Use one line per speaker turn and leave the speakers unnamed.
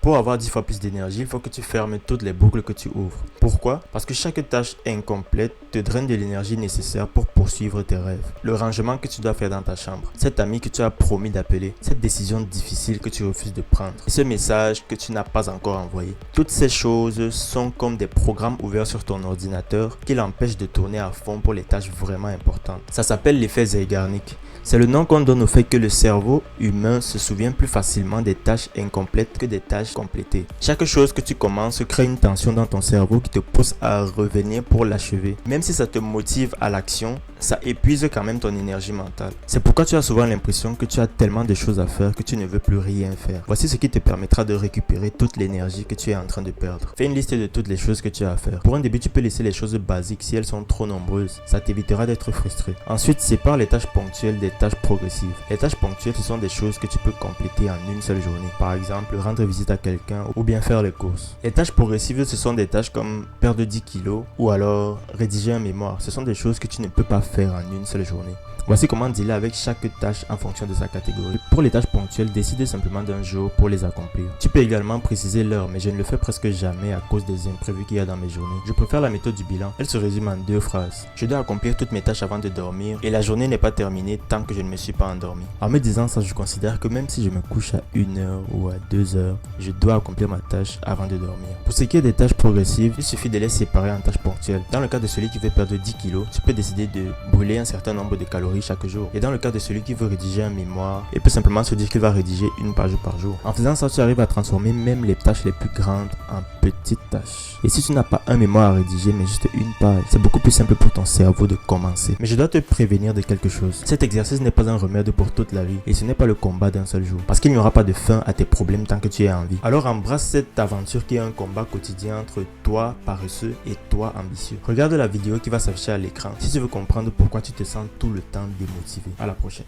Pour avoir 10 fois plus d'énergie, il faut que tu fermes toutes les boucles que tu ouvres. Pourquoi? Parce que chaque tâche incomplète te draine de l'énergie nécessaire pour poursuivre tes rêves. Le rangement que tu dois faire dans ta chambre, cet ami que tu as promis d'appeler, cette décision difficile que tu refuses de prendre, et ce message que tu n'as pas encore envoyé. Toutes ces choses sont comme des programmes ouverts sur ton ordinateur qui l'empêchent de tourner à fond pour les tâches vraiment importantes. Ça s'appelle l'effet Zeigarnik. C'est le nom qu'on donne au fait que le cerveau humain se souvient plus facilement des tâches incomplètes que des tâches complétées. Chaque chose que tu commences crée une tension dans ton cerveau qui te pousse à revenir pour l'achever. Même si ça te motive à l'action, ça épuise quand même ton énergie mentale. C'est pourquoi tu as souvent l'impression que tu as tellement de choses à faire que tu ne veux plus rien faire. Voici ce qui te permettra de récupérer toute l'énergie que tu es en train de perdre. Fais une liste de toutes les choses que tu as à faire. Pour un début, tu peux laisser les choses basiques si elles sont trop nombreuses. Ça t'évitera d'être frustré. Ensuite, sépare les tâches ponctuelles des tâches progressives. Les tâches ponctuelles, ce sont des choses que tu peux compléter en une seule journée. Par exemple, rendre visite à quelqu'un ou bien faire les courses. Les tâches progressives, ce sont des tâches comme perdre 10 kilos ou alors rédiger un mémoire. Ce sont des choses que tu ne peux pas faire en une seule journée. Voici comment dealer avec chaque tâche en fonction de sa catégorie. Pour les tâches ponctuelles, décide simplement d'un jour pour les accomplir. Tu peux également préciser l'heure, mais je ne le fais presque jamais à cause des imprévus qu'il y a dans mes journées. Je préfère la méthode du bilan. Elle se résume en 2 phrases. Je dois accomplir toutes mes tâches avant de dormir et la journée n'est pas terminée tant que je ne me suis pas endormi. En me disant ça, je considère que même si je me couche à 1 heure ou à 2 heures, je dois accomplir ma tâche avant de dormir. Pour ce qui est des tâches progressives, il suffit de les séparer en tâches ponctuelles. Dans le cas de celui qui veut perdre 10 kilos, tu peux décider de brûler un certain nombre de calories chaque jour. Et dans le cas de celui qui veut rédiger un mémoire, il peut simplement se dire qu'il va rédiger une page par jour. En faisant ça, tu arrives à transformer même les tâches les plus grandes en petites tâches. Et si tu n'as pas un mémoire à rédiger, mais juste une page, c'est beaucoup plus simple pour ton cerveau de commencer. Mais je dois te prévenir de quelque chose. Cet exercice n'est pas un remède pour toute la vie. Et ce n'est pas le combat d'un seul jour. Parce qu'il n'y aura pas de fin à tes problèmes tant que tu es en vie. Alors embrasse cette aventure qui est un combat quotidien entre toi paresseux et toi ambitieux. Regarde la vidéo qui va s'afficher à l'écran si tu veux comprendre pourquoi tu te sens tout le temps démotivé. À la prochaine.